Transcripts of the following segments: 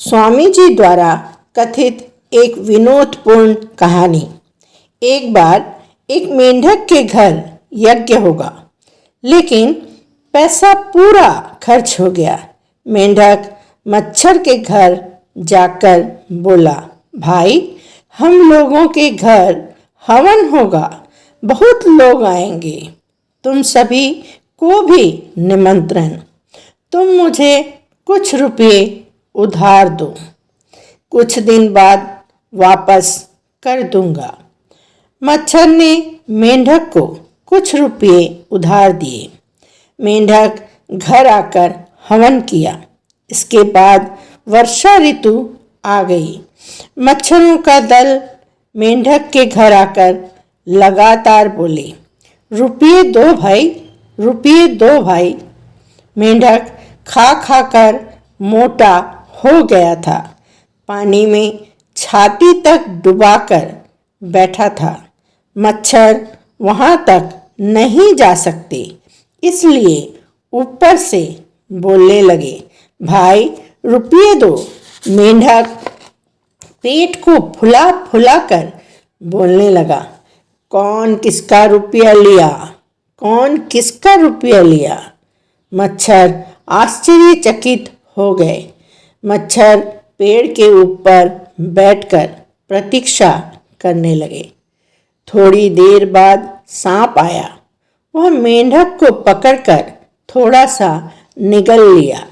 स्वामी जी द्वारा कथित एक विनोदपूर्ण कहानी। एक बार एक मेंढक के घर यज्ञ होगा, लेकिन पैसा पूरा खर्च हो गया। मेंढक मच्छर के घर जाकर बोला, भाई, हम लोगों के घर हवन होगा, बहुत लोग आएंगे, तुम सभी को भी निमंत्रण। तुम मुझे कुछ रुपये उधार दो, कुछ दिन बाद वापस कर दूंगा। मच्छर ने मेंढक को कुछ रुपये उधार दिए। मेंढक घर आकर हवन किया। इसके बाद वर्षा ऋतु आ गई। मच्छरों का दल मेंढक के घर आकर लगातार बोले, रुपये दो भाई, रुपये दो भाई। मेंढक खा खा कर मोटा हो गया था। पानी में छाती तक डुबाकर बैठा था। मच्छर वहां तक नहीं जा सकते, इसलिए ऊपर से बोलने लगे, भाई, रुपये दो। मेंढक पेट को फुला फुला कर बोलने लगा, कौन किसका रुपया लिया, कौन किसका रुपया लिया। मच्छर आश्चर्यचकित हो गए। मच्छर पेड़ के ऊपर बैठकर प्रतीक्षा करने लगे। थोड़ी देर बाद सांप आया। वह मेंढक को पकड़कर थोड़ा सा निगल लिया।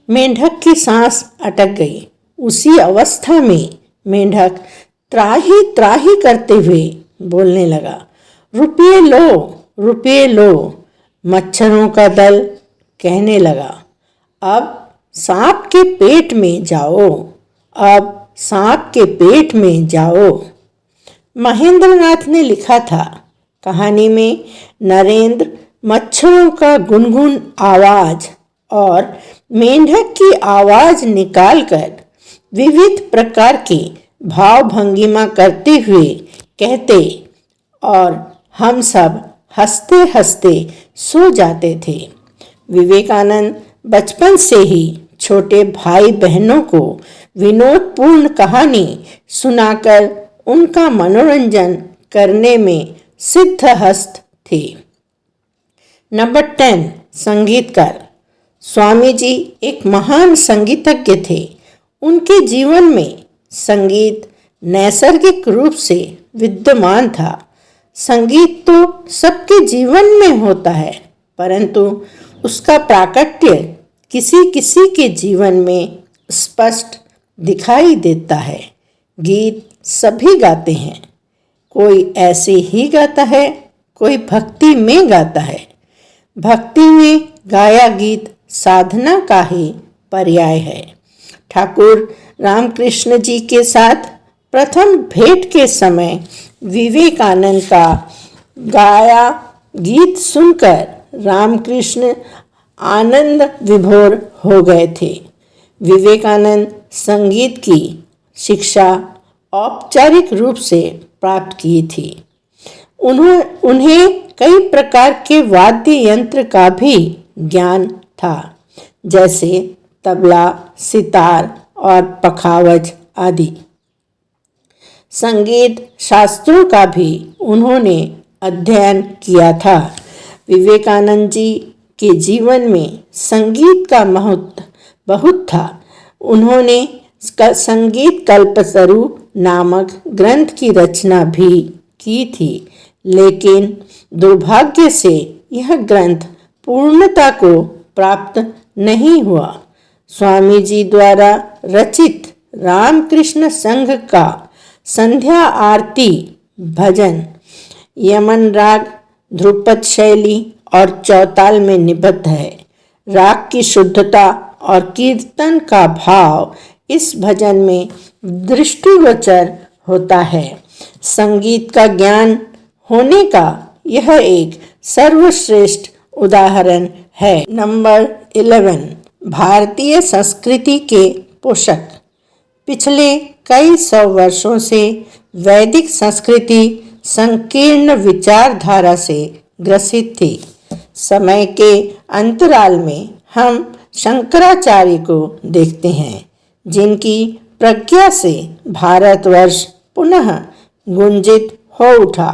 मेंढक की सांस अटक गई। उसी अवस्था में मेंढक त्राही त्राही करते हुए बोलने लगा, रुपये लो, रुपये लो। मच्छरों का दल कहने लगा, अब सांप के पेट में जाओ, अब सांप के पेट में जाओ। महेंद्रनाथ ने लिखा था, कहानी में नरेंद्र मच्छरों का गुनगुन आवाज और मेंढक की आवाज निकालकर विविध प्रकार की भाव भंगिमा करते हुए कहते और हम सब हंसते हंसते सो जाते थे। विवेकानंद बचपन से ही छोटे भाई बहनों को विनोदपूर्ण कहानी सुनाकर उनका मनोरंजन करने में सिद्धहस्त थे। नंबर 10, संगीतकार। स्वामी जी एक महान संगीतज्ञ थे। उनके जीवन में संगीत नैसर्गिक रूप से विद्यमान था। संगीत तो सबके जीवन में होता है, परंतु उसका प्राकट्य किसी किसी के जीवन में स्पष्ट दिखाई देता है। गीत सभी गाते हैं, कोई ऐसे ही गाता है, कोई भक्ति में गाता है। भक्ति में गाया गीत साधना का ही पर्याय है। ठाकुर रामकृष्ण जी के साथ प्रथम भेंट के समय विवेकानंद का गाया गीत सुनकर रामकृष्ण आनंद विभोर हो गए थे। विवेकानंद संगीत की शिक्षा औपचारिक रूप से प्राप्त की थी। उन्हें कई प्रकार के वाद्य यंत्र का भी ज्ञान था, जैसे तबला, सितार और पखावज आदि। संगीत शास्त्रों का भी उन्होंने अध्ययन किया था। विवेकानंद जी के जीवन में संगीत का महत्व बहुत था। उन्होंने संगीत कल्पतरु नामक ग्रंथ की रचना भी की थी, लेकिन दुर्भाग्य से यह ग्रंथ पूर्णता को प्राप्त नहीं हुआ। स्वामी जी द्वारा रचित रामकृष्ण संघ का संध्या आरती भजन यमन राग, ध्रुपद शैली और चौताल में निबद्ध है। राग की शुद्धता और कीर्तन का भाव इस भजन में दृष्टिगोचर होता है। संगीत का ज्ञान होने का यह एक सर्वश्रेष्ठ उदाहरण है। नंबर 11, भारतीय संस्कृति के पोषक। पिछले कई सौ वर्षों से वैदिक संस्कृति संकीर्ण विचारधारा से ग्रसित थी। समय के अंतराल में हम शंकराचार्य को देखते हैं, जिनकी प्रज्ञा से भारतवर्ष पुनः गुंजित हो उठा।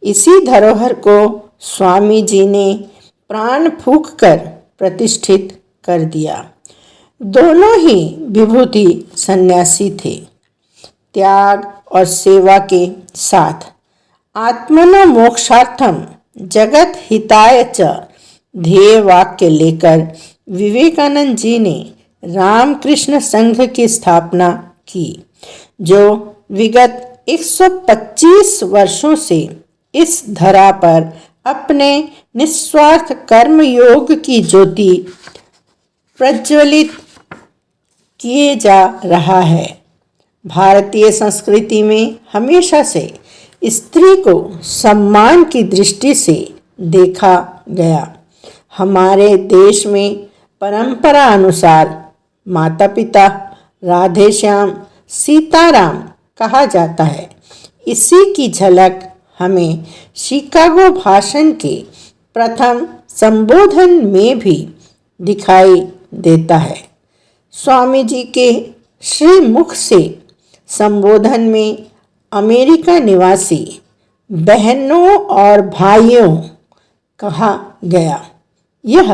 इसी धरोहर को स्वामी जी ने प्राण फूंककर प्रतिष्ठित कर दिया। दोनों ही विभूति सन्यासी थे। त्याग और सेवा के साथ आत्मनो मोक्षार्थम जगत हिताय च ध्येय वाक्य लेकर विवेकानंद जी ने रामकृष्ण संघ की स्थापना की, जो विगत 125 वर्षों से इस धरा पर अपने निस्वार्थ कर्म योग की ज्योति प्रज्वलित किए जा रहा है। भारतीय संस्कृति में हमेशा से स्त्री को सम्मान की दृष्टि से देखा गया। हमारे देश में परंपरा अनुसार माता पिता राधे श्याम सीताराम कहा जाता है। इसी की झलक हमें शिकागो भाषण के प्रथम संबोधन में भी दिखाई देता है। स्वामी जी के श्रीमुख से संबोधन में अमेरिका निवासी बहनों और भाइयों कहा गया। यह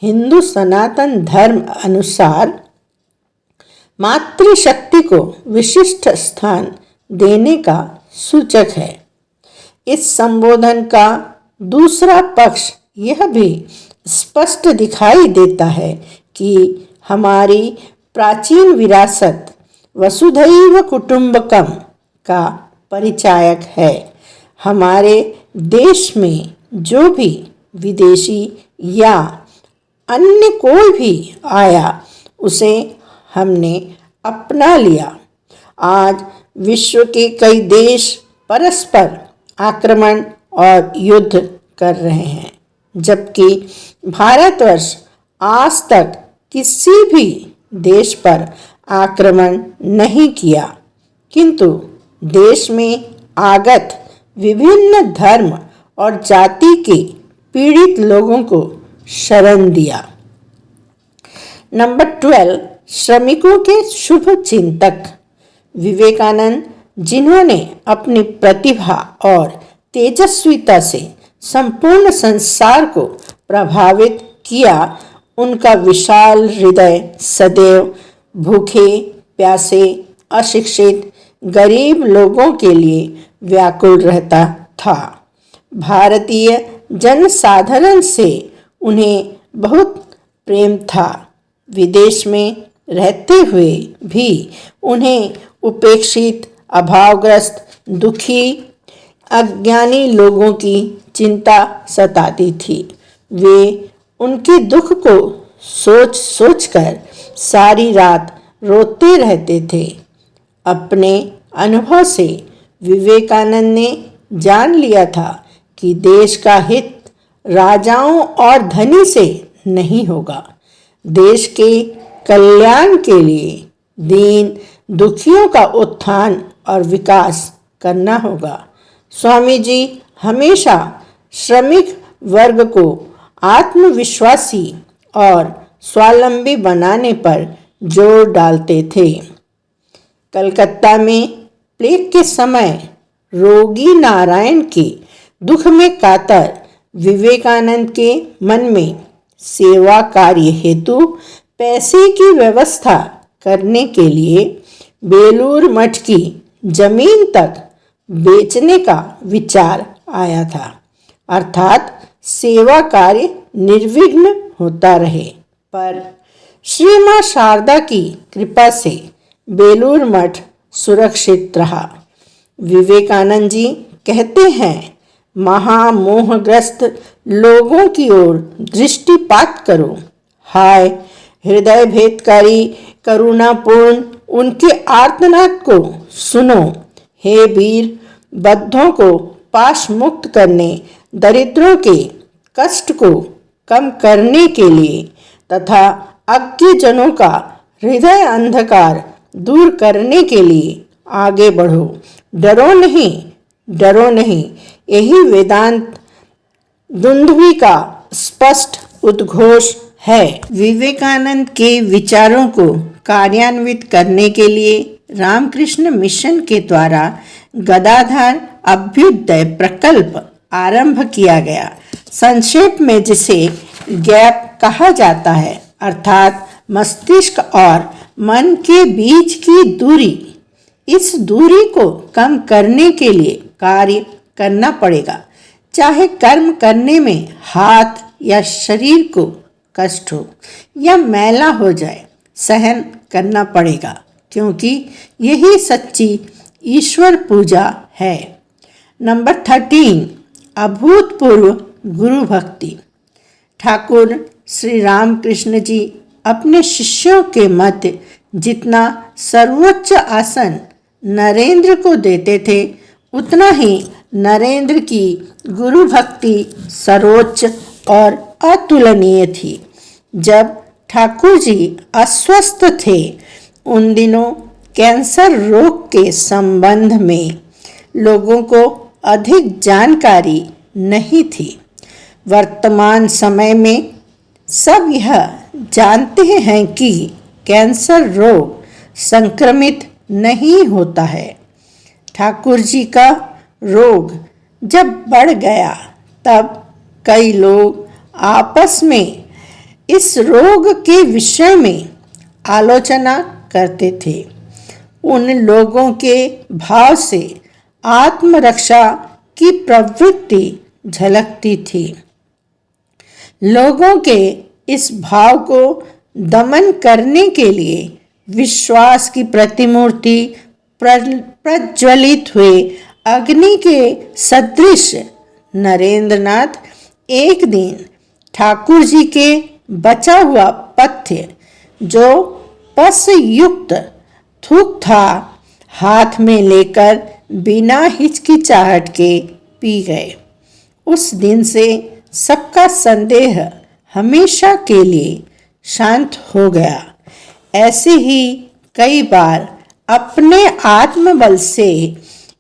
हिंदू सनातन धर्म अनुसार मातृशक्ति को विशिष्ट स्थान देने का सूचक है। इस संबोधन का दूसरा पक्ष यह भी स्पष्ट दिखाई देता है कि हमारी प्राचीन विरासत वसुधैव कुटुंबकम का परिचायक है। हमारे देश में जो भी विदेशी या अन्य कोई भी आया उसे हमने अपना लिया। आज विश्व के कई देश परस्पर आक्रमण और युद्ध कर रहे हैं, जबकि भारतवर्ष आज तक किसी भी देश पर आक्रमण नहीं किया, किंतु देश में आगत विभिन्न धर्म और जाति के पीड़ित लोगों को शरण दिया। नंबर 12, श्रमिकों के शुभ चिंतक। विवेकानंद, जिन्होंने अपनी प्रतिभा और तेजस्विता से संपूर्ण संसार को प्रभावित किया, उनका विशाल हृदय सदैव भूखे प्यासे अशिक्षित गरीब लोगों के लिए व्याकुल रहता था। भारतीय जनसाधारण से उन्हें बहुत प्रेम था। विदेश में रहते हुए भी उन्हें उपेक्षित, अभावग्रस्त, दुखी, अज्ञानी लोगों की चिंता सताती थी। वे उनके दुख को सोच सोचकर सारी रात रोते रहते थे। अपने अनुभव से विवेकानंद ने जान लिया था कि देश का हित राजाओं और धनी से नहीं होगा। देश के कल्याण के लिए दीन दुखियों का उत्थान और विकास करना होगा। स्वामी जी हमेशा श्रमिक वर्ग को आत्मविश्वासी और स्वावलंबी बनाने पर जोर डालते थे। कलकत्ता में प्लेग के समय रोगी नारायण के दुख में कातर विवेकानंद के मन में सेवा कार्य हेतु पैसे की व्यवस्था करने के लिए बेलूर मठ की जमीन तक बेचने का विचार आया था, अर्थात सेवा कार्य निर्विघ्न होता रहे। पर श्री मां शारदा की कृपा से बेलूर मठ सुरक्षित रहा। विवेकानंद जी कहते हैं, महामोहग्रस्त लोगों की ओर दृष्टिपात करो। हाय हृदय भेदकारी करुणापूर्ण उनके आर्तनाद को सुनो। हे वीर, बद्धों को पाश मुक्त करने, दरिद्रों के कष्ट को कम करने के लिए तथा अज्ञजनों का हृदय अंधकार दूर करने के लिए आगे बढ़ो। डरो नहीं, डरो नहीं। यही वेदांत दुंदुभी का स्पष्ट उद्घोष है। विवेकानंद के विचारों को कार्यान्वित करने के लिए रामकृष्ण मिशन के द्वारा गदाधर अभ्युदय प्रकल्प आरंभ किया गया, संक्षेप में जिसे गैप कहा जाता है, अर्थात मस्तिष्क और मन के बीच की दूरी। इस दूरी को कम करने के लिए कार्य करना पड़ेगा, चाहे कर्म करने में हाथ या शरीर को कष्ट हो या मैला हो जाए, सहन करना पड़ेगा, क्योंकि यही सच्ची ईश्वर पूजा है। नंबर 13, अभूतपूर्व गुरु भक्ति। ठाकुर श्री रामकृष्ण जी अपने शिष्यों के मध्य जितना सर्वोच्च आसन नरेंद्र को देते थे, उतना ही नरेंद्र की गुरु भक्ति सर्वोच्च और अतुलनीय थी। जब ठाकुर जी अस्वस्थ थे, उन दिनों कैंसर रोग के संबंध में लोगों को अधिक जानकारी नहीं थी। वर्तमान समय में सब यह जानते हैं कि कैंसर रोग संक्रमित नहीं होता है। ठाकुर जी का रोग जब बढ़ गया, तब कई लोग आपस में इस रोग के विषय में आलोचना करते थे। उन लोगों के भाव से आत्मरक्षा की प्रवृत्ति झलकती थी। लोगों के इस भाव को दमन करने के लिए विश्वास की प्रतिमूर्ति प्रज्वलित हुए अग्नि के सदृश नरेंद्रनाथ एक दिन ठाकुर जी के बचा हुआ पथ्य, जो पस युक्त थूक था, हाथ में लेकर बिना हिचकिचाहट के पी गए। उस दिन से सबका संदेह हमेशा के लिए शांत हो गया। ऐसे ही कई बार अपने आत्मबल से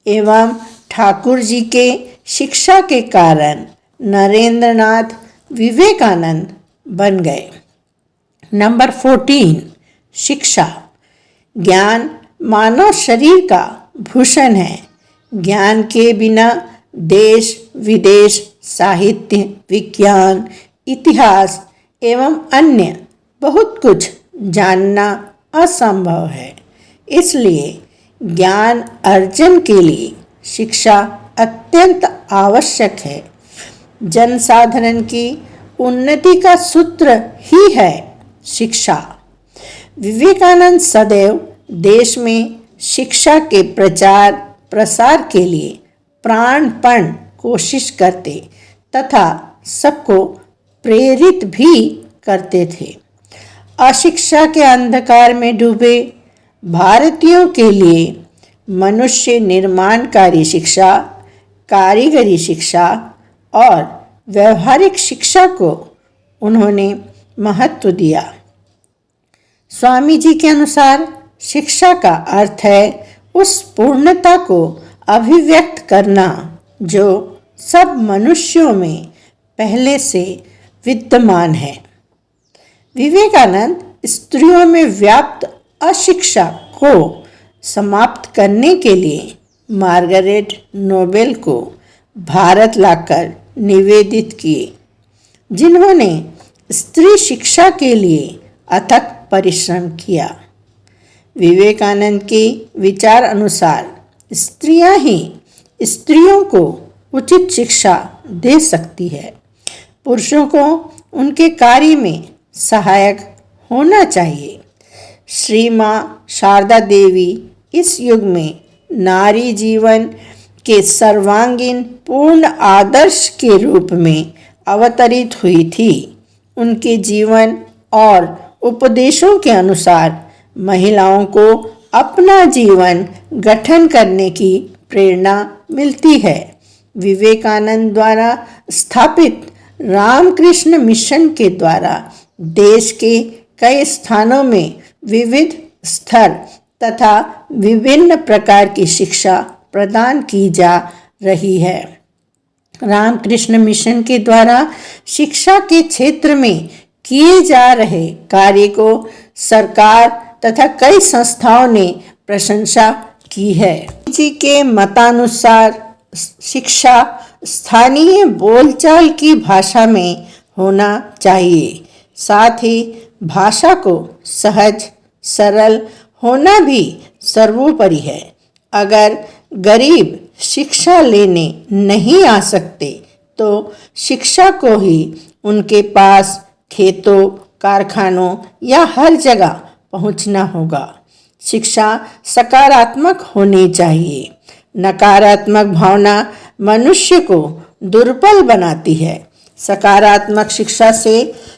एवं ठाकुर जी के शिक्षा के कारण नरेंद्रनाथ विवेकानंद बन गए। नंबर 14, शिक्षा। ज्ञान मानव शरीर का भूषण है। ज्ञान के बिना देश विदेश, साहित्य, विज्ञान, इतिहास एवं अन्य बहुत कुछ जानना असंभव है। इसलिए ज्ञान अर्जन के लिए शिक्षा अत्यंत आवश्यक है। जनसाधारण की उन्नति का सूत्र ही है शिक्षा। विवेकानंद सदैव देश में शिक्षा के प्रचार प्रसार के लिए प्राणपण कोशिश करते तथा सबको प्रेरित भी करते थे। अशिक्षा के अंधकार में डूबे भारतीयों के लिए मनुष्य निर्माणकारी शिक्षा, कारीगरी शिक्षा और व्यवहारिक शिक्षा को उन्होंने महत्व दिया। स्वामी जी के अनुसार शिक्षा का अर्थ है उस पूर्णता को अभिव्यक्त करना जो सब मनुष्यों में पहले से विद्यमान है। विवेकानंद स्त्रियों में व्याप्त अशिक्षा को समाप्त करने के लिए मार्गरेट नोबेल को भारत लाकर निवेदित किए, जिन्होंने स्त्री शिक्षा के लिए अथक परिश्रम किया। विवेकानंद के विचार अनुसार स्त्रियां ही स्त्रियों को उचित शिक्षा दे सकती है। पुरुषों को उनके कार्य में सहायक होना चाहिए। श्री माँ शारदा देवी इस युग में नारी जीवन के सर्वांगीण पूर्ण आदर्श के रूप में अवतरित हुई थी। उनके जीवन और उपदेशों के अनुसार महिलाओं को अपना जीवन गठन करने की प्रेरणा मिलती है। विवेकानंद द्वारा स्थापित रामकृष्ण मिशन के द्वारा देश के कई स्थानों में विविध स्तर तथा विभिन्न प्रकार की शिक्षा प्रदान की जा रही है। रामकृष्ण मिशन के द्वारा शिक्षा के क्षेत्र में किए जा रहे कार्य को सरकार तथा कई संस्थाओं ने प्रशंसा की है। जी के मतानुसार शिक्षा स्थानीय बोलचाल की भाषा में होना चाहिए। साथ ही भाषा को सहज सरल होना भी सर्वोपरि है। अगर गरीब शिक्षा लेने नहीं आ सकते तो शिक्षा को ही उनके पास खेतों, कारखानों या हर जगह पहुंचना होगा। शिक्षा सकारात्मक होनी चाहिए। नकारात्मक भावना मनुष्य को दुर्बल बनाती है। सकारात्मक शिक्षा से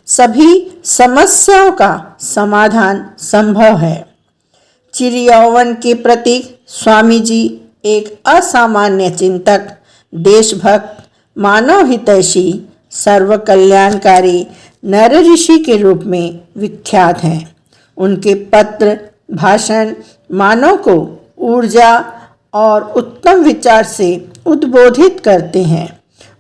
सभी समस्याओं का समाधान संभव है। चिरयौवन के प्रतीक स्वामी जी एक असामान्य चिंतक, देशभक्त, मानव हितैषी, सर्व कल्याणकारी नर ऋषि के रूप में विख्यात हैं। उनके पत्र, भाषण मानव को ऊर्जा और उत्तम विचार से उद्बोधित करते हैं।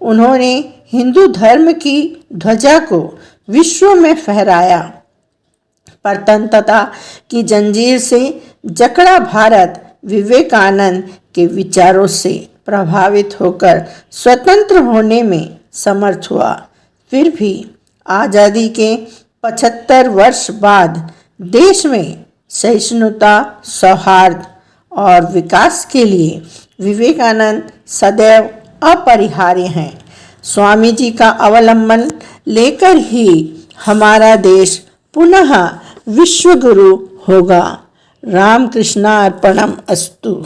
उन्होंने हिंदू धर्म की ध्वजा को विश्व में फहराया। परतंत्रता की जंजीर से जकड़ा भारत विवेकानंद के विचारों से प्रभावित होकर स्वतंत्र होने में समर्थ हुआ। फिर भी आज़ादी के 75 वर्ष बाद देश में सहिष्णुता, सौहार्द और विकास के लिए विवेकानंद सदैव अपरिहार्य हैं। स्वामी जी का अवलंबन लेकर ही हमारा देश पुनः विश्व गुरु होगा। रामकृष्णार्पणम अस्तु।